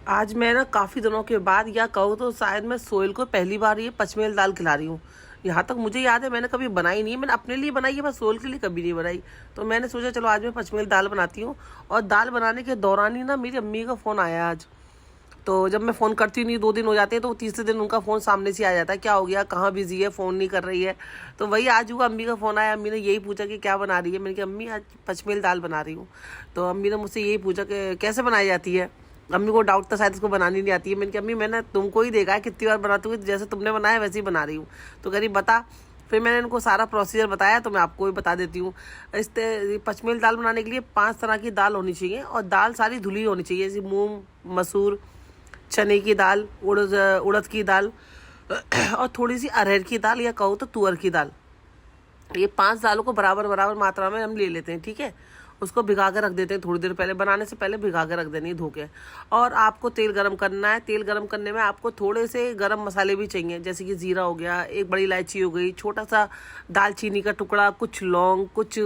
आज मैं ना काफ़ी दिनों के बाद, या कहो तो शायद मैं सोहेल को पहली बार ये पचमेल दाल खिला रही हूँ। यहाँ तक मुझे याद है मैंने कभी बनाई नहीं है, मैंने अपने लिए बनाई है, मैं सोहेल के लिए कभी नहीं बनाई। तो मैंने सोचा चलो आज मैं पचमेल दाल बनाती हूँ। और दाल बनाने के दौरान ही ना मेरी अम्मी का फ़ोन आया आज। तो जब मैं फ़ोन करती नहीं 2 दिन हो जाते हैं, तो तीसरे दिन उनका फ़ोन सामने से आ जाता है, क्या हो गया, कहाँ बिजी है, फ़ोन नहीं कर रही है। तो वही आज हुआ, अम्मी का फ़ोन आया, अम्मी ने यही पूछा कि क्या बना रही है। मैंने कहा अम्मी आज पचमेल दाल बना रही हूँ। तो अम्मी ने मुझसे यही पूछा कि कैसे बनाई जाती है। अम्मी को डाउट था शायद इसको बनानी नहीं आती है। मैंने कहा अम्मी मैंने तुमको ही देखा है कितनी बार बनाती हूँ, जैसे तुमने बनाया वैसे ही बना रही हूँ। तो कह रही बता। फिर मैंने इनको सारा प्रोसीजर बताया, तो मैं आपको भी बता देती हूँ। पचमेल दाल बनाने के लिए 5 तरह की दाल होनी चाहिए, और दाल सारी धुली होनी चाहिए, जैसे मूंग, मसूर, चने की दाल, उड़द की दाल और थोड़ी सी अरहर की दाल, या कहो तो तुअर की दाल। ये 5 दालों को बराबर बराबर मात्रा में हम ले लेते हैं, ठीक है। उसको भिगा कर रख देते हैं थोड़ी देर पहले, बनाने से पहले भिगा कर रख देनी है धो के। और आपको तेल गरम करना है। तेल गरम करने में आपको थोड़े से गरम मसाले भी चाहिए, जैसे कि जीरा हो गया, एक बड़ी इलायची हो गई, छोटा सा दालचीनी का टुकड़ा, कुछ लौंग, कुछ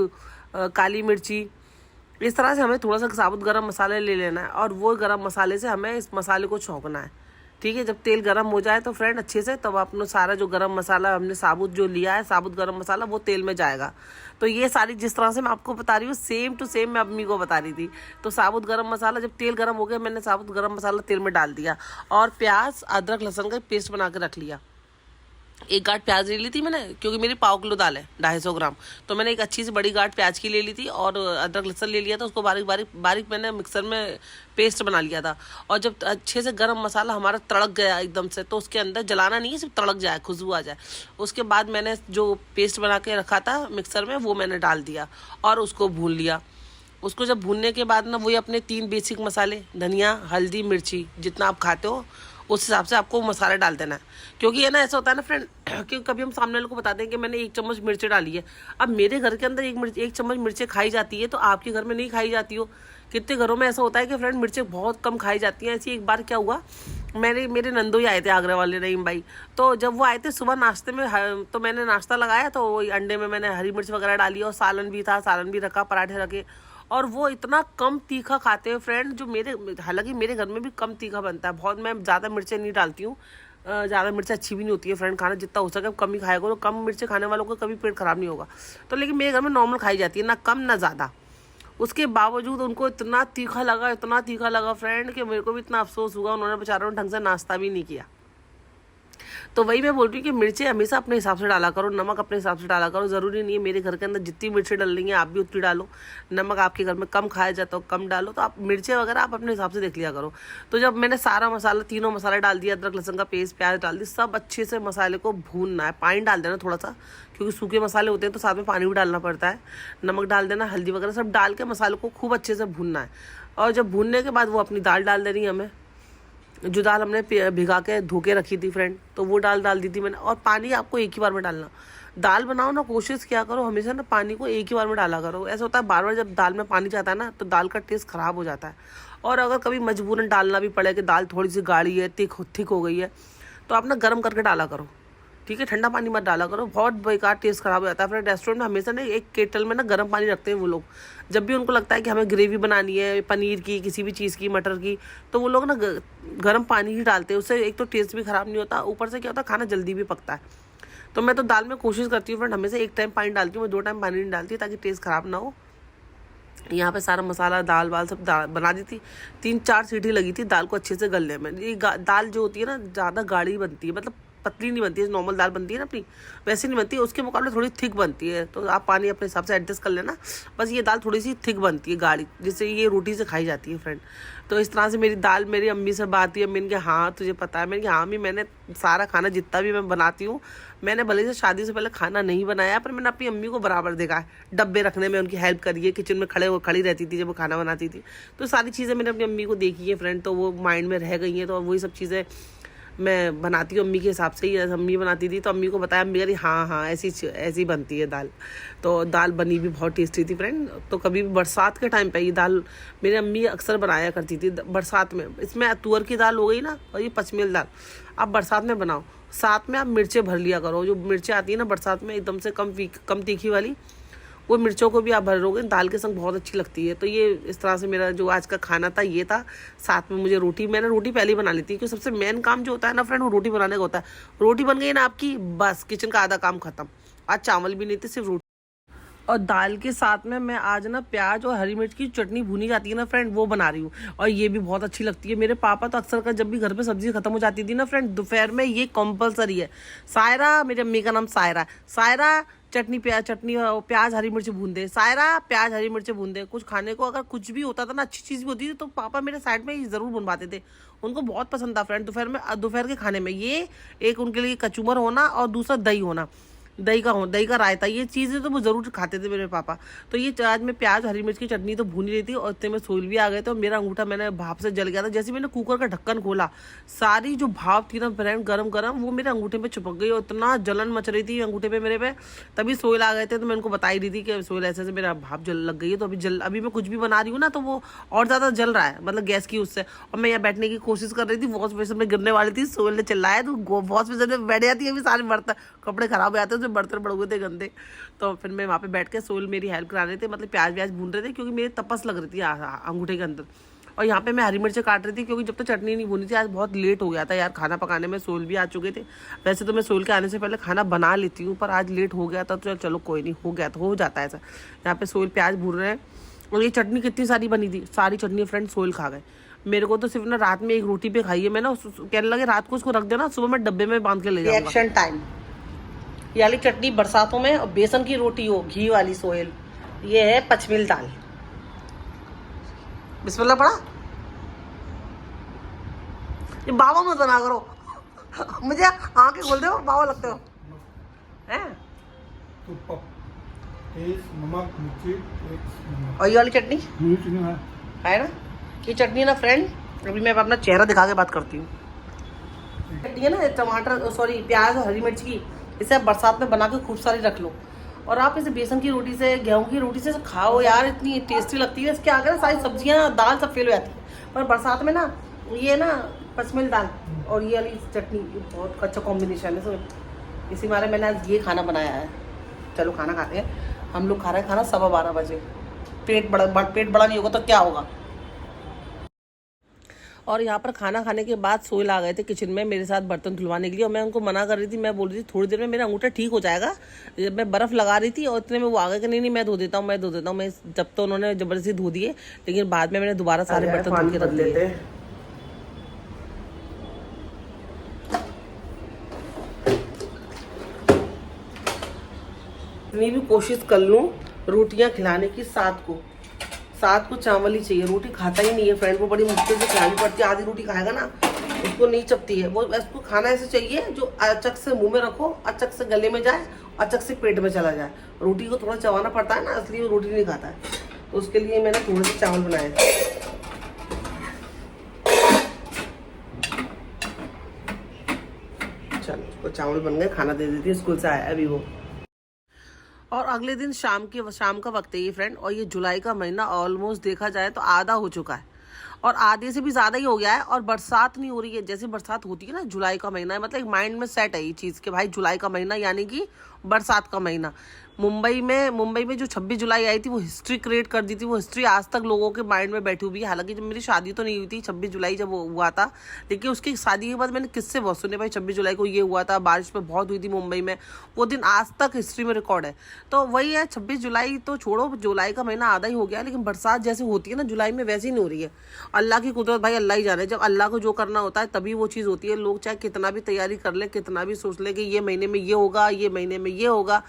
काली मिर्ची। इस तरह से हमें थोड़ा सा साबुत गरम मसाले ले लेना है, और वो गरम मसाले से हमें इस मसाले को छौंकना है, ठीक है। जब तेल गरम हो जाए तो फ्रेंड अच्छे से, तब आपने सारा जो गरम मसाला हमने साबुत जो लिया है, साबुत गरम मसाला, वो तेल में जाएगा। तो ये सारी जिस तरह से मैं आपको बता रही हूँ, सेम टू सेम मैं अम्मी को बता रही थी। तो साबुत गरम मसाला, जब तेल गरम हो गया, मैंने साबुत गरम मसाला तेल में डाल दिया, और प्याज अदरक लहसुन का पेस्ट बना के रख लिया। एक गांठ प्याज ले ली थी मैंने, क्योंकि मेरी 1/4 किलो दाल है, 250 ग्राम। तो मैंने एक अच्छी सी बड़ी गांठ प्याज की ले ली थी, और अदरक लहसुन ले लिया था, उसको बारीक बारीक बारीक मैंने मिक्सर में पेस्ट बना लिया था। और जब अच्छे से गरम मसाला हमारा तड़क गया एकदम से, तो उसके अंदर जलाना नहीं है, सिर्फ तड़क जाए, खुशबू आ जाए, उसके बाद मैंने जो पेस्ट बना के रखा था मिक्सर में, वो मैंने डाल दिया और उसको भून लिया। उसको जब भूनने के बाद ना, वही अपने 3 बेसिक मसाले, धनिया, हल्दी, मिर्ची, जितना आप खाते हो उस हिसाब से आपको मसाला डाल देना है। क्योंकि ये ना ऐसा होता है ना फ्रेंड, कि कभी हम सामने वाले को बताते हैं कि मैंने 1 चम्मच मिर्ची डाली है। अब मेरे घर के अंदर 1 चम्मच मिर्ची खाई जाती है, तो आपके घर में नहीं खाई जाती हो। कितने घरों में ऐसा होता है कि फ्रेंड मिर्चें बहुत कम खाई जाती हैं। ऐसी एक बार क्या हुआ, मेरे नंदोई आए थे, आगरा वाले रहीम भाई। तो जब वो आए थे सुबह नाश्ते में, तो मैंने नाश्ता लगाया, तो वही अंडे में मैंने हरी मिर्च वगैरह डाली, और सालन भी था, सालन भी रखा, पराठे रखे। और वो इतना कम तीखा खाते हैं फ्रेंड, जो हालांकि मेरे घर में भी कम तीखा बनता है बहुत, मैं ज़्यादा मिर्चें नहीं डालती हूँ। ज़्यादा मिर्च अच्छी भी नहीं होती है फ्रेंड, खाना जितना हो सके कम ही खाया करो। कम मिर्चें खाने वालों को कभी पेट खराब नहीं होगा। तो लेकिन मेरे घर में नॉर्मल खाई जाती है, ना कम ना ज़्यादा। उसके बावजूद उनको इतना तीखा लगा फ्रेंड, कि मेरे को भी इतना अफसोस हुआ। उन्होंने बेचारों ने ढंग से नाश्ता भी नहीं किया। तो वही मैं बोल रही हूँ कि मिर्चें हमेशा अपने हिसाब से डाला करो, नमक अपने हिसाब से डाला करो। ज़रूरी नहीं है मेरे घर के अंदर जितनी मिर्चें डल रही हैं आप भी उतनी डालो। नमक आपके घर में कम खाया जाता हो कम डालो, तो आप मिर्चें वगैरह आप अपने हिसाब से देख लिया करो। तो जब मैंने सारा मसाला, तीनों मसाले डाल दिया, अदरक लहसुन का पेस्ट, प्याज डाल दी, सब अच्छे से मसाले को भूनना है। पानी डाल देना थोड़ा सा, क्योंकि सूखे मसाले होते हैं तो साथ में पानी भी डालना पड़ता है। नमक डाल देना, हल्दी वगैरह सब डाल के मसाले को खूब अच्छे से भूनना है। और जब भूनने के बाद वो अपनी दाल डाल देनी है हमें, जो दाल हमने भिगा के धो के रखी थी फ्रेंड, तो वो डाल दी थी मैंने। और पानी आपको एक ही बार में डालना। दाल बनाओ ना, कोशिश किया करो हमेशा ना पानी को एक ही बार में डाला करो। ऐसा होता है बार बार जब दाल में पानी जाता है ना, तो दाल का टेस्ट ख़राब हो जाता है। और अगर कभी मजबूरन डालना भी पड़े कि दाल थोड़ी सी गाढ़ी है, थिक हो गई है, तो आप ना गर्म करके डाला करो, ठीक है। ठंडा पानी मत डाला करो, बहुत बेकार टेस्ट खराब हो जाता है। अपने रेस्टोरेंट में हमेशा ना एक केटल में ना गर्म पानी रखते हैं वो लोग। जब भी उनको लगता है कि हमें ग्रेवी बनानी है पनीर की, किसी भी चीज़ की, मटर की, तो वो लोग ना गर्म पानी ही डालते हैं। उससे एक तो टेस्ट भी ख़राब नहीं होता, ऊपर से क्या होता है खाना जल्दी भी पकता है। तो मैं तो दाल में कोशिश करती हूँ फ्रेंड, हमेशा 1 टाइम पानी डालती हूँ, मैं 2 टाइम पानी नहीं डालती, ताकि टेस्ट ख़राब ना हो। यहाँ पे सारा मसाला, दाल वाल सब बना दी थी। 3-4 सीटी लगी थी दाल को अच्छे से गलने में। ये दाल जो होती है ना, ज़्यादा गाढ़ी बनती है, मतलब पतली नहीं बनती है, नॉर्मल दाल बनती है ना अपनी, वैसे नहीं बनती है। उसके मुकाबले थोड़ी थिक बनती है, तो आप पानी अपने हिसाब से एडजस्ट कर लेना। बस ये दाल थोड़ी सी थिक बनती है, गाढ़ी, जिससे ये रोटी से खाई जाती है फ्रेंड। तो इस तरह से मेरी दाल, मेरी अम्मी से बात हुई। मैंने कहा हाँ तुझे पता है, मैंने कहा हाँ अम्मी, मैंने सारा खाना जितना भी मैं बनाती हूँ, मैंने भले से शादी से पहले खाना नहीं बनाया, पर मैंने अपनी अम्मी को बराबर देखा है। डब्बे रखने में उनकी हेल्प करी है, किचन में खड़ी रहती थी जब वो खाना बनाती थी। तो सारी चीज़ें मैंने अपनी अम्मी को देखी है फ्रेंड, तो वो माइंड में रह गई हैं। तो वही सब चीज़ें मैं बनाती हूँ अम्मी के हिसाब से ही। अम्मी बनाती थी तो अम्मी को बताया, अम्मी कह रही हाँ ऐसी बनती है दाल। तो दाल बनी भी बहुत टेस्टी थी फ्रेंड। तो कभी भी बरसात के टाइम पे ये दाल मेरी अम्मी अक्सर बनाया करती थी बरसात में। इसमें तुअर की दाल हो गई ना, और ये पचमेल दाल आप बरसात में बनाओ। साथ में आप मिर्चें भर लिया करो, जो मिर्चें आती है ना बरसात में एकदम से कम तीखी वाली, वो मिर्चों को भी आप भरोगे दाल के संग बहुत अच्छी लगती है। तो ये इस तरह से मेरा जो आज का खाना था ये था। साथ में मुझे रोटी, मैंने रोटी पहले ही बना ली थी क्योंकि सबसे मेन काम जो होता है ना फ्रेंड वो रोटी बनाने का होता है। रोटी बन गई ना आपकी, बस किचन का आधा काम खत्म। आज चावल भी नहीं थे, सिर्फ रोटी। और दाल के साथ में मैं आज ना प्याज और हरी मिर्च की चटनी भुनी जाती है ना फ्रेंड, वो बना रही हूँ। और ये भी बहुत अच्छी लगती है। मेरे पापा तो अक्सर का जब भी घर पे सब्जी खत्म हो जाती थी ना फ्रेंड, दोपहर में ये कंपलसरी है। सायरा, मेरी अम्मी का नाम सायरा, सायरा चटनी प्याज हरी मिर्च भून दे, सायरा प्याज हरी मिर्च भून दे। कुछ खाने को अगर कुछ भी होता था ना, अच्छी चीज़ भी होती थी तो पापा मेरे साइड में ज़रूर बनवाते थे। उनको बहुत पसंद था फ्रेंड दोपहर के खाने में ये। एक उनके लिए कचूमर होना और दूसरा दही होना, दही का रायता, ये चीज़ें तो वो ज़रूर खाते थे मेरे पापा। तो ये आज मैं प्याज हरी मिर्च की चटनी तो भूनी रही थी और इतने में सोल भी आ गए थे और मेरा अंगूठा मैंने भाप से जल गया था। जैसे मैंने कुकर का ढक्कन खोला, सारी जो भाप थी ना फ्रेंड गरम गरम, वो मेरे अंगूठे पे चिपक गई और इतना जलन मच रही थी अंगूठे पे मेरे पे। तभी सोल आ गए थे। तो मैं उनको बता ही रही थी कि सोल ऐसे से मेरा भाप जल लग गई है। तो अभी मैं कुछ भी बना रही हूँ ना तो वो और ज़्यादा जल रहा है, मतलब गैस की उससे। और मैं यहाँ बैठने की कोशिश कर रही थी, वॉश बेसिन में गिरने वाली थी। सोल ने चिल्लाया तो वॉश बेसिन में बैठ जाती है, अभी सारे बर्तन कपड़े खराब हो जाते हैं, बर्तन पड़ हुए थे गंदे। तो फिर मैं वहाँ पे बैठ के सोल मेरी हेल्प करा रहे थे, मतलब प्याज व्याज भून रहे थे क्योंकि मेरी तपस लग रही थी अंगूठे के अंदर। और यहाँ पे मैं हरी मिर्चें काट रही थी क्योंकि जब तक चटनी नहीं भूनी थी आज बहुत लेट हो गया था यार खाना पकाने में। सोल भी आ चुके थे। वैसे तो मैं सोल के आने से पहले खाना बना लेती हूँ, पर आज लेट हो गया था तो चलो कोई नहीं, हो गया तो हो जाता है ऐसा। यहाँ पे सोल प्याज भून रहे हैं। और ये चटनी कितनी सारी बनी थी, सारी चटनी फ्रेंड सोल खा गए। मेरे को तो सिर्फ ना रात में एक रोटी पे खाई है मैं ना, कहने लगे रात को उसको रख देना, सुबह मैं डब्बे में बांध के ले जाऊंगा। Reaction time. ये वाली चटनी बरसातों में और बेसन की रोटी हो, घी वाली सोहेल। ये है पचमेल दाल। बिस्मिल्लाह पड़ा। ये बाबा मत बना करो मुझे आंखें खोल दो, बाबा लगते हो हैं। और ये वाली चटनी है ना, ये चटनी ना फ्रेंड, अभी मैं अपना चेहरा दिखा के बात करती हूँ। चटनी है ना टमाटर सॉरी प्याज और हरी मिर्च की, इसे आप बरसात में बना के खूब सारी रख लो और आप इसे बेसन की रोटी से, गेहूं की रोटी से खाओ यार, इतनी टेस्टी लगती है। इसके आगे ना सारी सब्जियां दाल सब फेल हो जाती है, पर बरसात में ना ये ना पचमेल दाल और ये वाली चटनी बहुत अच्छा कॉम्बिनेशन है। तो इसी मारे मैंने आज ये खाना बनाया है। चलो खाना खाते हैं। हम लोग खा रहे हैं खाना 12:15 बजे। पेट बड़ा नहीं होगा तो क्या होगा। और यहाँ पर खाना खाने के बाद सोहेल आ गए थे किचन में मेरे साथ बर्तन धुलवाने के लिए और मैं उनको मना कर रही थी। मैं बोल रही थी थोड़ी देर में मेरा अंगूठा ठीक हो जाएगा। जब मैं बर्फ़ लगा रही थी और इतने में वो आ गए कि नहीं मैं धो देता हूँ मैं जब तो उन्होंने ज़बरदस्ती धो दिए, लेकिन बाद में मैंने दोबारा सारे बर्तन धो के रख दिए। इतनी भी कोशिश कर लूँ रोटियाँ खिलाने की, साथ को चावल ही चाहिए। रोटी खाता ही नहीं है फ्रेंड, वो बड़ी मुश्किल से खिलानी पड़ती है। आधी रोटी खाएगा ना उसको नहीं चपती है। वो उसको खाना ऐसे चाहिए जो अचक से मुंह में रखो, अचक से गले में जाए, अचक से पेट में चला जाए। रोटी को थोड़ा चबाना पड़ता है ना, इसलिए वो रोटी नहीं खाता है। तो उसके लिए मैंने थोड़े से चावल बनाए। चलो उसको चावल बन गए, खाना दे देती है, स्कूल से आया अभी वो। और अगले दिन शाम का वक्त है ये फ्रेंड, और ये जुलाई का महीना ऑलमोस्ट देखा जाए तो आधा हो चुका है और आधे से भी ज़्यादा ही हो गया है। और बरसात नहीं हो रही है। जैसे बरसात होती है ना, जुलाई का महीना है, मतलब एक माइंड में सेट है ये चीज़ कि भाई जुलाई का महीना यानी कि बरसात का महीना। मुंबई में जो 26 जुलाई आई थी वो हिस्ट्री क्रिएट कर दी थी। वो हिस्ट्री आज तक लोगों के माइंड में बैठी हुई है। हालांकि जब मेरी शादी तो नहीं हुई थी 26 जुलाई जब वो हुआ था, लेकिन उसकी शादी के बाद मैंने किससे बहुत सुने भाई 26 जुलाई को ये हुआ था, बारिश में बहुत हुई थी मुंबई में। वो दिन आज तक हिस्ट्री में रिकॉर्ड है। तो वही है, 26 जुलाई तो छोड़ो, जुलाई का महीना आधा ही हो गया, लेकिन बरसात जैसे होती है ना जुलाई में वैसी नहीं हो रही है। अल्लाह की कुदरत भाई, अल्लाह ही जाने। जब अल्लाह को जो करना होता है तभी वो चीज़ होती है। लोग चाहे कितना भी तैयारी कर ले, कितना भी सोच ले कि ये महीने में ये होगा, ये महीने में ये होगा,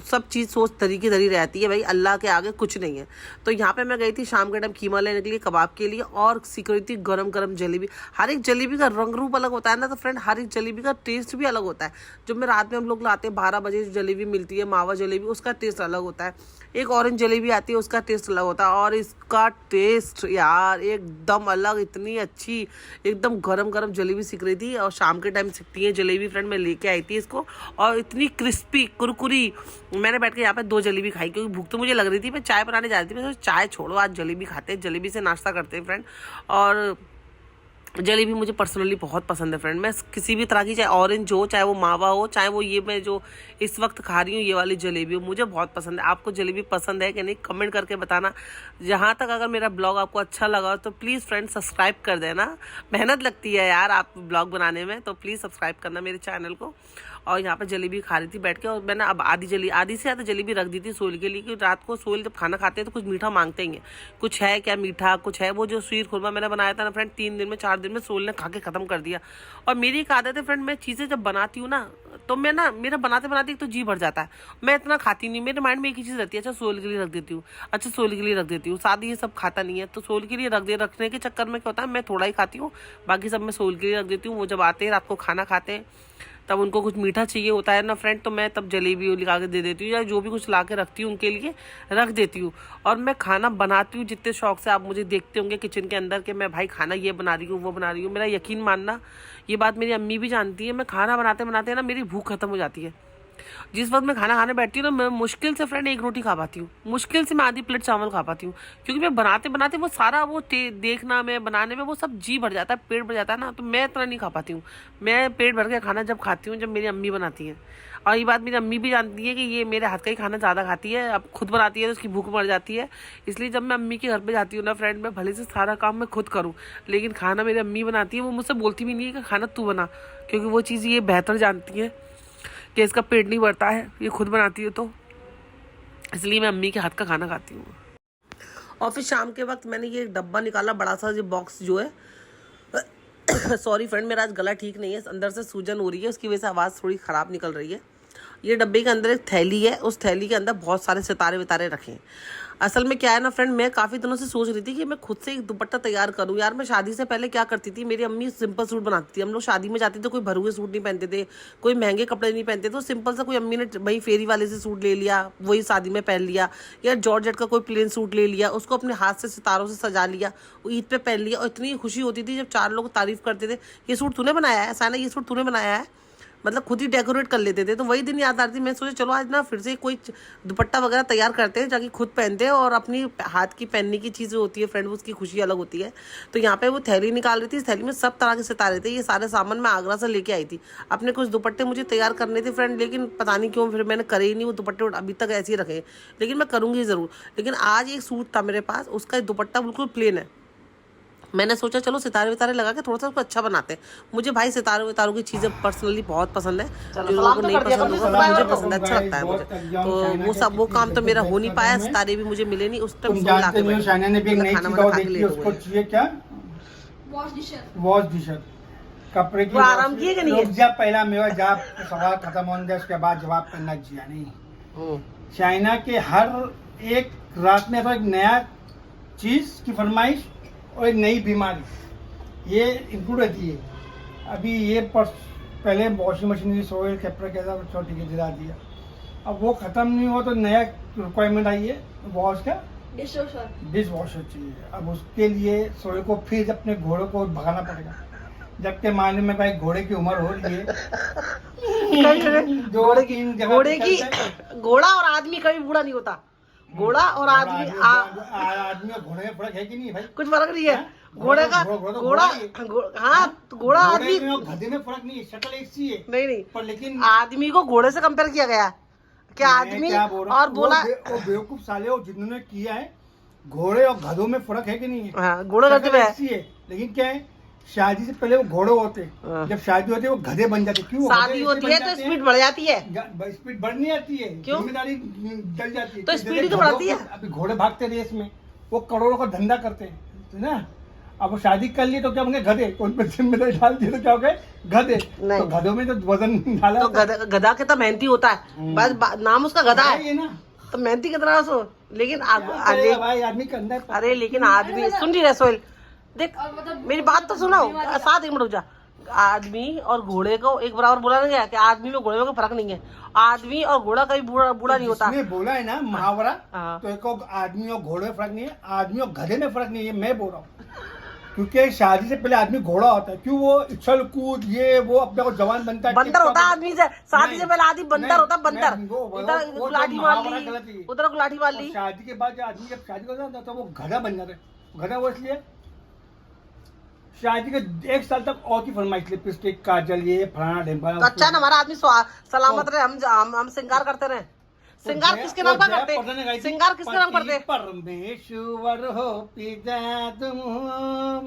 सब चीज़ सोच तरीके धरी रहती है भाई, अल्लाह के आगे कुछ नहीं है। तो यहाँ पे मैं गई थी शाम के टाइम कीमा लेने के लिए, कबाब के लिए, और सीख रही थी गरम गरम जलेबी। हर एक जलेबी का रंग रूप अलग होता है ना, तो फ्रेंड हर एक जलेबी का टेस्ट भी अलग होता है। जो मैं रात में हम लोग लाते हैं 12 बजे जो जलेबी मिलती है, मावा जलेबी, उसका टेस्ट अलग होता है। एक ऑरेंज जलेबी आती है, उसका टेस्ट अलग होता है। और इसका टेस्ट यार एकदम अलग, इतनी अच्छी एकदम गरम गरम जलेबी सीख रही थी। और शाम के टाइम सीखती है जलेबी फ्रेंड, मैं लेके आई थी इसको, और इतनी क्रिस्पी कुरकुरी। मैंने बैठ के यहाँ पे 2 जलेबी खाई क्योंकि भूख तो मुझे लग रही थी। मैं चाय बनाने जा रही थी, मैं चाय छोड़ो आज जलेबी खाते हैं, जलेबी से नाश्ता करते हैं फ्रेंड। और जलेबी मुझे पर्सनली बहुत पसंद है फ्रेंड। मैं किसी भी तरह की, चाहे ऑरेंज हो, चाहे वो मावा हो, चाहे वो ये मैं जो इस वक्त खा रही हूँ ये वाली जलेबी हो, मुझे बहुत पसंद है। आपको जलेबी पसंद है कि नहीं कमेंट करके बताना। जहाँ तक अगर मेरा ब्लॉग आपको अच्छा लगा तो प्लीज़ फ्रेंड सब्सक्राइब कर देना। मेहनत लगती है यार आप ब्लॉग बनाने में, तो प्लीज़ सब्सक्राइब करना मेरे चैनल को। और यहाँ पे जलेबी खा रही थी बैठ के, और मैंने अब आधी से ज़्यादा जलेबी रख दी थी सोल के लिए, क्योंकि रात को सोल जब खाना खाते हैं तो कुछ मीठा मांगते ही हैं। कुछ है क्या मीठा, कुछ है। वो जो स्वीट खुरमा मैंने बनाया था ना फ्रेंड, 3 दिन में 4 दिन में सोल ने खा के ख़त्म कर दिया। और मेरी एक आदत है फ्रेंड, मैं चीज़ें जब बनाती हूँ ना तो मैं ना, मेरा बनाते बनाते एक तो जी भर जाता है, मैं इतना खाती नहीं। मेरे माइंड में एक ही चीज़ रहती है, अच्छा सोल के लिए रख देती हूँ, अच्छा सोल के लिए रख देती हूँ। साथ ही ये सब खाता नहीं है, तो सोल के लिए रखने के चक्कर में क्या होता है, मैं थोड़ा ही खाती हूँ, बाकी सब मैं सोल के लिए रख देती हूँ। वो जब आते हैं रात को खाना खाते हैं तब उनको कुछ मीठा चाहिए होता है ना फ्रेंड, तो मैं तब जलेबी निकाल के दे देती हूँ, या जो भी कुछ ला के रखती हूँ उनके लिए रख देती हूँ। और मैं खाना बनाती हूँ जितने शौक से, आप मुझे देखते होंगे किचन के अंदर कि मैं भाई खाना ये बना रही हूँ वो बना रही हूँ। मेरा यकीन मानना, ये बात मेरी अम्मी भी जानती है, मैं खाना बनाते बनाते ना मेरी भूख खत्म हो जाती है। जिस वक्त मैं खाना खाने बैठती हूँ ना, मैं मुश्किल से फ्रेंड 1 रोटी खा पाती हूँ, मुश्किल से मैं आधी प्लेट चावल खा पाती हूँ, क्योंकि मैं बनाते बनाते वो सारा वो देखना, मैं बनाने में वो सब जी भर जाता है, पेट भर जाता है ना, तो मैं इतना नहीं खा पाती हूँ। मैं पेट भर के खाना जब खाती हूँ जब मेरी अम्मी बनाती है। और ये बात मेरी अम्मी भी जानती है कि ये मेरे हाथ का ही खाना ज़्यादा खाती है, अब खुद बनाती है तो उसकी भूख मर जाती है। इसलिए जब मैं अम्मी के घर पे जाती हूँ ना फ्रेंड, मैं भले से सारा काम मैं खुद करूँ, लेकिन खाना मेरी अम्मी बनाती है। वो मुझसे बोलती भी नहीं है कि खाना तू बना, क्योंकि वो चीज़ ये बेहतर जानती है कि इसका पेट नहीं भरता है, ये खुद बनाती है, तो इसलिए मैं अम्मी के हाथ का खाना खाती हूँ। और फिर शाम के वक्त मैंने ये डब्बा निकाला, बड़ा सा ये बॉक्स जो है सॉरी फ्रेंड, मेरा आज गला ठीक नहीं है, अंदर से सूजन हो रही है, उसकी वजह से आवाज़ थोड़ी ख़राब निकल रही है। ये डब्बे के अंदर एक थैली है, उस थैली के अंदर बहुत सारे सितारे वितारे रखे हैं। असल में क्या है ना फ्रेंड, मैं काफ़ी दिनों से सोच रही थी कि मैं खुद से एक दुपट्टा तैयार करूं। यार मैं शादी से पहले क्या करती थी, मेरी अम्मी सिंपल सूट बनाती थी। हम लोग शादी में जाते थे, कोई भरुए सूट नहीं पहनते थे, कोई महंगे कपड़े नहीं पहनते थे, तो सिंपल सा कोई अम्मी ने भाई फेरी वाले से सूट ले लिया, वही शादी में पहन लिया, या जॉर्जेट का कोई प्लेन सूट ले लिया, उसको अपने हाथ से सितारों से सजा लिया, वो ईद पे पहन लिया। और इतनी खुशी होती थी जब 4 लोग तारीफ करते थे, ये सूट तूने बनाया है साना, ये सूट तूने बनाया है, मतलब खुद ही डेकोरेट कर लेते थे। तो वही दिन याद आती थी। मैं सोचा चलो आज ना फिर से कोई दुपट्टा वगैरह तैयार करते हैं, जाके खुद पहनते हैं, और अपनी हाथ की पहनने की चीज़ें होती है फ्रेंड, उसकी खुशी अलग होती है। तो यहाँ पे वो थैली निकाल रही थी, इस थैली में सब तरह के सितारे थे। ये सारे सामान मैं आगरा से लेके आई थी। अपने कुछ दुपट्टे मुझे तैयार करने थे फ्रेंड, लेकिन पता नहीं क्यों फिर मैंने करे ही नहीं। वो दुपट्टे अभी तक ऐसे ही रखे, लेकिन मैं करूँगी ज़रूर। लेकिन आज एक सूट था मेरे पास, उसका दुपट्टा बिल्कुल प्लेन है। मैंने सोचा चलो सितारे वितारे लगा के थोड़ा सा उसको अच्छा बनाते हैं। मुझे भाई सितारे वितारों की चीज़ें पर्सनली बहुत पसंद है, जो लोगों को नहीं पसंद होगा मुझे पसंद है, अच्छा लगता है मुझे। तो वो काम तो मेरा हो नहीं पाया, सितारे भी मुझे मिले नहीं। उस टाइम खाना बना खा के लेट हो गए। कपड़े की आराम किए कि नहीं? जब पहला मेरा जब सवाल खत्म होने उसके बाद जवाब करना जिया नहीं। चाइना के हर एक रात में तो एक नया चीज की फरमाइश और एक नई बीमारी ये इंक्लूड रहती है। अभी ये पहले वॉशिंग मशीन की सोए कपड़े के साथ छोटी के दिला दिया, अब वो खत्म नहीं हुआ तो नया रिक्वायरमेंट आई है वॉश का, डिश वॉशर चाहिए। अब उसके लिए सोए को फिर अपने घोड़े को भगाना पड़ेगा, जबकि मालूम में भाई घोड़े की उम्र हो रही है। घोड़ा और आदमी कभी बूढ़ा नहीं होता। घोड़ा और आदमी आदमी और घोड़े में फर्क है कि नहीं भाई? कुछ फर्क नहीं है। घोड़े का घोड़ा, हाँ घोड़ा आदमी, गधे में फर्क नहीं है, शक्ल एक सी है। नहीं पर लेकिन आदमी को घोड़े से कंपेयर किया गया क्या आदमी और बोला वो बेवकूफ साले हो जिन्होंने किया है। घोड़े और गधों में फर्क है कि नहीं है? हाँ, घोड़े गधे में है, लेकिन क्या है शादी से पहले वो घोड़े होते, जब शादी होती है वो गधे बन जाते। क्यों? शादी होती है तो स्पीड बढ़ जाती है। स्पीड बढ़ नहीं आती है, क्यों? जिम्मेदारी डल जाती है, तो स्पीड तो बढ़ती है। अभी घोड़े भागते रेस में, वो करोड़ों का धंधा करते हैं ना। अब वो शादी कर ली तो क्या होंगे गधे, उन पर जिम्मेदारी डाल दी तो क्या हो गए गधे। तो गधों में तो वजन डाला तो गधा कितना मेहनती होता है, बस नाम उसका गधा है ना, तो मेहनती कितना सो। लेकिन भाई आदमी करना है। अरे लेकिन आदमी सुन रही है सोहेल, देख मेरी बात तो सुनो, साथ एक मिनट रुक जा। आदमी और घोड़े को एक बराबर बोला नहीं गया कि आदमी में घोड़े में कोई फर्क नहीं है। आदमी और घोड़ा कभी बूढ़ा नहीं होता। बोला है ना मुहावरा, तो एक आदमी और घोड़े में फर्क नहीं है, आदमी और गधे में फर्क नहीं है। मैं बोल रहा हूँ क्योंकि शादी से पहले आदमी घोड़ा होता है। क्यों? वो उछल कूद ये वो अपने को जवान बनता है, बंदर होता है आदमी से। शादी से पहले आदमी बंदर होता है, बंदर। इधर लाठी मार ली, उधर लाठी मार ली। शादी के बाद आदमी जब शादी करता है तो वो गधा बन जाता है। गधा वो इसलिए शादी के 1 साल तक और की फरमाइश, लिपस्टिक, काजल, ये फलाना ढेमकाना। तो अच्छा ना, हमारा आदमी सलामत रहे, हम श्रृंगार करते रहे। श्रृंगार किसके नाम का करते? श्रृंगार किसके नाम करते? परमेश्वर हो पिता तुम।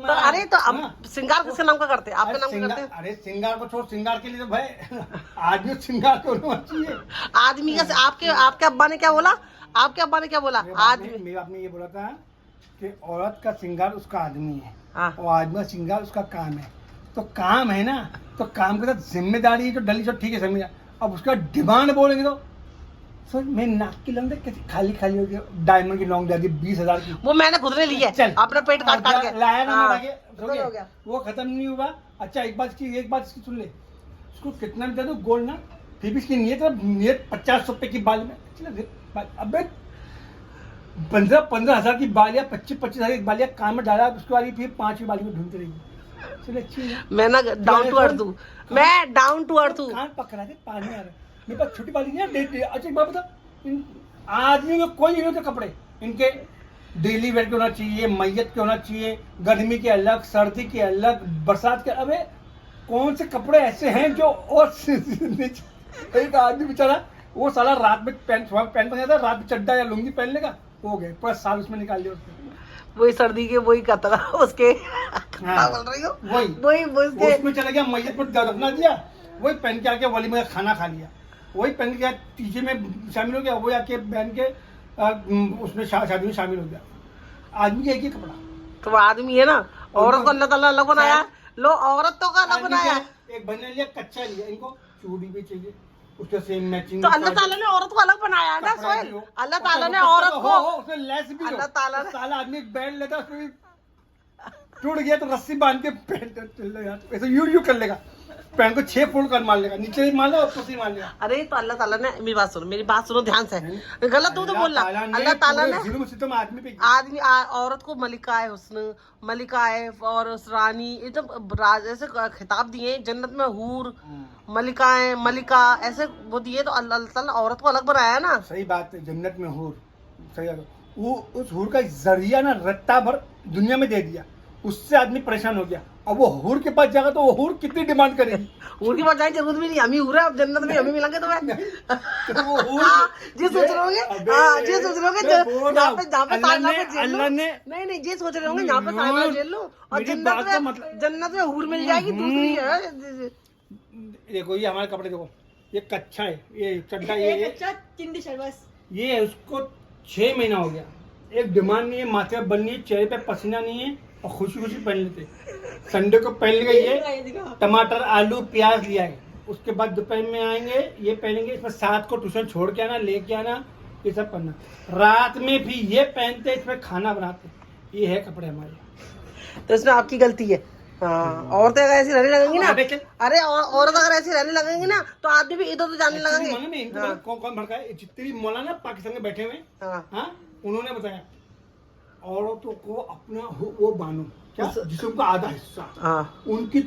तो अरे तो अब श्रृंगार किसके नाम का करते? आपके नाम का करते? अरे श्रृंगार को छोड़, श्रृंगार के लिए तो भाई आदमी श्रृंगार होना चाहिए। आदमी का आपके अब्बा ने क्या बोला? आपके अब्बा ने क्या बोला? आदमी, मेरे बाप ने ये बोला था कि औरत का श्रृंगार उसका आदमी है, हाँ। और आदमी का श्रृंगार उसका काम है। तो काम है ना, तो काम के साथ जिम्मेदारी जो डली सब ठीक है, समझ। अब उसका डिमांड बोलेंगे तो सर मैं नाक की लंबे कैसी खाली खाली हो गया, डायमंड की लॉन्ग दादी 20,000 की, वो मैंने खुद ने ली है, अपना पेट काट काट के लाया ना, हाँ। हो गया, वो खत्म नहीं हुआ। अच्छा एक बात इसकी सुन ले, उसको कितना भी दे दो गोल्ड ना, फिर भी इसकी नियत 50 रुपए की बाल में। अबे 15,000 की बाल या 25,000 की बाल या कान में डाला, उसके बाद फिर 5वीं बाली में ढूंढते रहेगी। चलो अच्छी है, मैं ना डाउन टू अर्थ हूँ, मैं डाउन टू अर्थ हूँ। कान पकड़ा दे, पानी आ रहा है मेरे पास, छोटी बाली नहीं है। अच्छा एक बात बता, आदमी को कोई नहीं होते कपड़े, इनके डेली वेयर के होना चाहिए, मैयत के होना चाहिए, गर्मी के अलग, सर्दी के अलग, बरसात के। अबे कौन से कपड़े ऐसे हैं जो और एक आदमी बेचारा वो साला रात में पैंट पहन जाता है, रात में चड्डा या लुंगी पहन लेगा, हो गए पूरा साल उसमें निकाल दिया उसने। वही सर्दी के वही कतरा उसके हाँ, बोल रही हो, वही उसके उसमें चला गया, मैयत को दफना दिया, वही पहन के आके वलीमे का खाना खा लिया, वही पहन के टीचे में शामिल हो गया, वही आके पहन के उसमें शादी में शामिल हो गया। आदमी का एक ही कपड़ा। तो वो आदमी है ना, औरत को अल्लाह ताला अलग बनाया, लो औरतों का अलग बनाया। एक बने लिया, कच्चा लिया, इनको चूड़ी भी चाहिए, उसके सेम मैचिंग। तो अल्लाह ताला ने औरत को अलग बनाया है ना सोहेल, अल्लाह ताला ने औरत को उसमें लेस भी अल्लाह ताला ने, साला आदमी बैंड लेता, उसमें टूट गया तो रस्सी बांध के पैंट चल लेगा, ऐसे यूं कर लेगा, पैंट को 6 फुल कर मार लेगा, नीचे ही मार लेगा, ऊपर से मार लेगा। अरे तो अल्लाह ताला ने, मेरी बात सुनो ध्यान से, गलत तू तो बोल रहा। अल्लाह ताला ने आदमी पे औरत को मलिका है हुस्न, मलिका है और रानी, एकदम ऐसे खिताब दिए, जन्नत में हूर, मलिका है, मलिका ऐसे वो दिए। तो अल्लाह ताला ने औरत को अलग बनाया ना। सही बात है, जन्नत में हूर, सही बात है। वो उस हूर का जरिया ना रत्ता भर दुनिया में दे दिया, उससे आदमी परेशान हो गया। अब वो हूर के पास जाएगा तो वो हूर कितनी डिमांड करेगी? हूर के पास जाने की जरूरत भी नहीं, हम ही हूर है, अब जन्नत में हम ही मिलेंगे तुम्हें। तो वो हूर जी सोच रहे होंगे, हाँ जी सोच रहे होंगे, जहाँ पे अल्लाह ने नहीं जी सोच रहे होंगे जहाँ पे साहिबा जेल लो, और जन्नत में हूर मिल जाएगी दूसरी है। देखो ये हमारे कपड़े, देखो ये कच्चा है, ये चड्डा, ये उसको 6 महीना हो गया, एक डिमांड नहीं है, माथे पर बन नहीं है, चेहरे पे पसीना नहीं है, और खुशी खुशी पहन लेते। संडे को पहन लेगा ये टमाटर आलू प्याज लिया है, उसके बाद दोपहर में आएंगे ये पहनेंगे, इसमें 7 को ट्यूशन छोड़ के आना, लेके आना, ये सब करना, रात में भी ये पहनते, इसमें खाना बनाते, ये है कपड़े हमारे। तो इसमें आपकी गलती है। हाँ, औरतें अगर ऐसी रहने लगेंगी ना, अरे औरत अगर ऐसी रहने लगेंगी ना तो आदमी भी इधर उधर जाने लगेंगे। हाँ। कौन भड़का है? जितने भी मौलाना पाकिस्तान में बैठे हुए, हाँ, उन्होंने बताया औरतों को अपना वो मानो, क्या जिसम का आधा हिस्सा, उनकी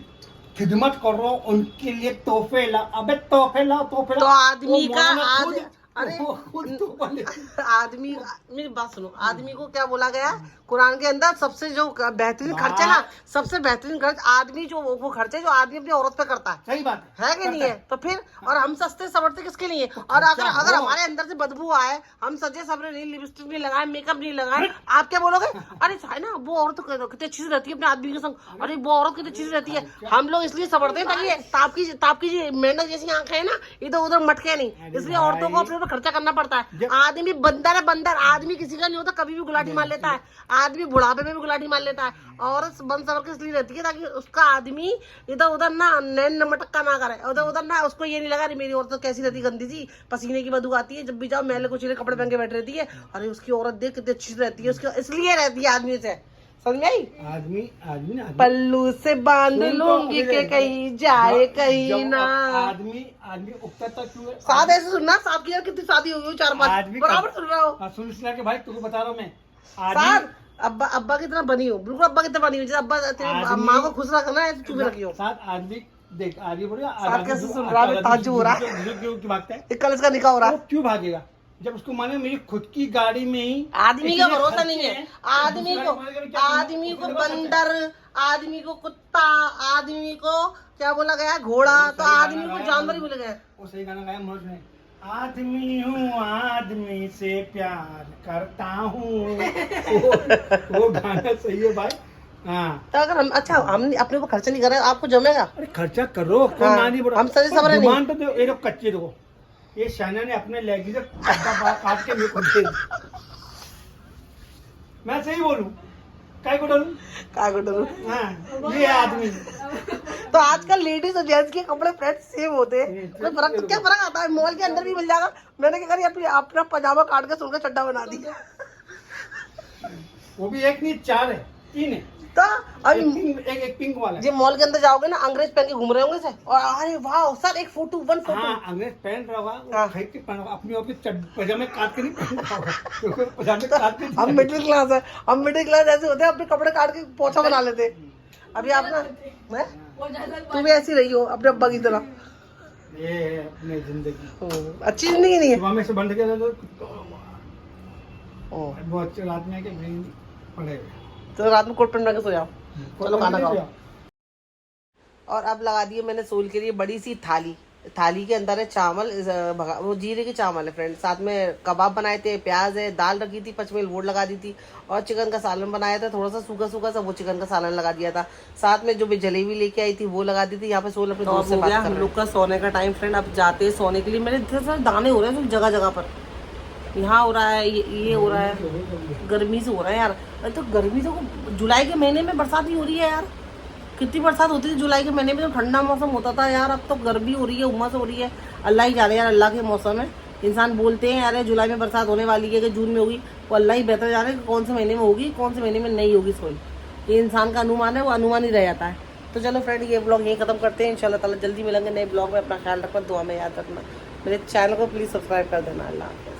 खिदमत करो, उनके लिए तोहफे ला। अबे तोहफे ला तो आदमी का अरे आदमी, मेरी बात सुनो, आदमी को क्या बोला गया कुरान के अंदर? सबसे जो बेहतरीन खर्चे ना, सबसे बेहतरीन खर्च आदमी जो वो खर्चे जो आदमी अपनी औरत पे करता है। सही बात है कि नहीं है? तो फिर और हम सस्ते सवरते किसके लिए? और अगर हमारे अंदर से बदबू आए, हम सजे सबरे नहीं, लिपस्टिक नहीं लगाए, मेकअप नहीं लगाए, आप क्या बोलोगे? अरे है ना वो औरत कितनी अच्छी रहती है अपने आदमी के संग, अरे वो औरत कितनी अच्छी रहती है। हम लोग इसलिए सवरते हैं ताकि ताप की मेंढक जैसी आंखें है ना, इधर उधर मटके नहीं, इसलिए औरतों को अपने खर्चा करना पड़ता है। आदमी बंदर है, बंदर। आदमी किसी का नहीं होता, कभी भी गुलाटी मार लेता है, आदमी बुढ़ापे में भी गुलाटी मार लेता है। औरत बंद सवर के इसलिए रहती है ताकि उसका आदमी इधर उधर ना नैन मटक्का ना करे, उधर उधर ना उसको ये नहीं लगा मेरी औरत तो कैसी रहती, गंदी सी, पसीने की बदबू आती है, जब भी जाओ मैले कुचले कपड़े पहन के बैठ रहती है, अरे उसकी औरत देख कितनी अच्छी रहती है, उसकी इसलिए रहती है आदमी से। समझ में आई? आदमी पल्लू से बांध लूंगी के कहीं जाए कहीं ना। आदमी उकता क्यों है? साथ ऐसे सुनना, साथ की यार कितनी शादी हो गई, 4-5 बराबर सुन रहे हो। सुन इसलिए के भाई तुमको बता रहा हूँ मैं, साथ अब्बा की तरह बनी हो, बिल्कुल अब्बा की तरह बनी हो, जैसे अब्बा तेरे माँ को खुश रखना है चुप रखी हो। साथ आदमी देख आगे बोलेगा, साथ कैसे सुन रहा है, ताज्जुब हो रहा है, क्यों भागता है? कल इसका निकाह हो रहा है, क्यों भागेगा? जब उसको माने मेरी खुद की गाड़ी में ही आदमी का इतने भरोसा खर्चे नहीं है। हैं, आदमी दूसरे को गाड़ी वाले क्या आदमी को उसको भरोसा बंदर, आदमी को कुत्ता, आदमी को क्या बोला गया घोड़ा, वो तो सही आदमी गाना को गाया जानवर ही मनोज। बोले गए। वो सही गाना गाया मनोज ने, आदमी हूँ आदमी से प्यार करता हूँ। वो गाना सही है भाई। हाँ तो अगर हम अच्छा हम अपने को खर्चा नहीं कर रहे आपको जमेगा। अरे खर्चा करो कोई हाँ, ना नहीं बोला। हम सही पर सब्र नहीं। डिमांड तो दो, ये लोग कच्चे दो। ये शाइना ने अपने लेगी से कट्टा काट के मेरे को दे दी। मैं सही बोलूं काय को डरूं? क्या करूं? हाँ ये आदमी तो आजकल लेडीज और जेंट्स के कपड़े फ्रेंड सेम होते हैं, कोई फर्क क्या फर्क आता है? मॉल के अंदर भी मिल जाएगा। मैंने क्या करी अपनी अपना पजामा काट के सुनकर चड्डा बना दिया। वो भी एक नहीं 4 है 3 है। तो अब एक पिंक वाला है। जो मॉल के अंदर जाओगे ना अंग्रेज पहन के घूम रहे होंगे सर, और अरे वाह सर एक फोटो 1 फोटो। हाँ अंग्रेज पहन रहा होगा हाँ। वो खरीद के पहन अपनी पजामे काट के नहीं पहन रहा होगा क्योंकि पजामे काट के हम मिडिल क्लास है, हम मिडिल क्लास ऐसे होते हैं अपने कपड़े काट के पोछा बना लेते। अभी आप ना हैं? तू भी ऐसी रही हो अपने अब्बा की तरह। ये है अपनी जिंदगी। अच्छी जिंदगी नहीं है। सुबह में से बंद किया था तो ओ, बहुत अच्छे रात में आके ब्रेन पड़े तो रात में कोट पहन के सो जाओ। चलो खाना खाओ। हुए। और अब लगा दिए मैंने सोल के लिए बड़ी सी थाली। थाली के अंदर है चावल, वो जीरे के चावल है फ्रेंड, साथ में कबाब बनाए थे, प्याज है, दाल रखी थी पचमेल वो लगा दी थी, और चिकन का सालन बनाया था थोड़ा सा सूखा सूखा सा, वो चिकन का सालन लगा दिया था। साथ में जो भी जलेबी लेके आई थी वो लगा दी थी। यहाँ पे सोल अपने दोस्त से बात कर रहे हैं। हम लोग का सोने का टाइम फ्रेंड, अब जाते हैं सोने के लिए। मेरे इतने सारे दाने हो रहे हैं जगह जगह पर, यहाँ हो रहा है, ये हो रहा है, गर्मी से हो रहा है यार। अरे तो गर्मी तो जुलाई के महीने में बरसात ही हो रही है यार। कितनी बरसात होती थी जुलाई के महीने में, तो ठंडा मौसम होता था यार। अब तो गर्मी हो रही है, उमस हो रही है। अल्लाह ही जाने यार, अल्लाह के मौसम है। इंसान बोलते हैं अरे जुलाई में बरसात होने वाली है कि जून में होगी, वो अल्लाह ही बेहतर जाने कि कौन से महीने में होगी कौन से महीने में नहीं होगी। सोई ये इंसान का अनुमान है, वो अनुमान ही रह जाता है। तो चलो फ्रेंड ये ब्लॉग यहीं खत्म करते हैं। इंशाल्लाह ताला जल्दी मिलेंगे नए ब्लॉग में। अपना ख्याल रखना, दुआ में याद रखना। मेरे चैनल को प्लीज़ सब्सक्राइब कर देना। अल्लाह हाफ़िज़।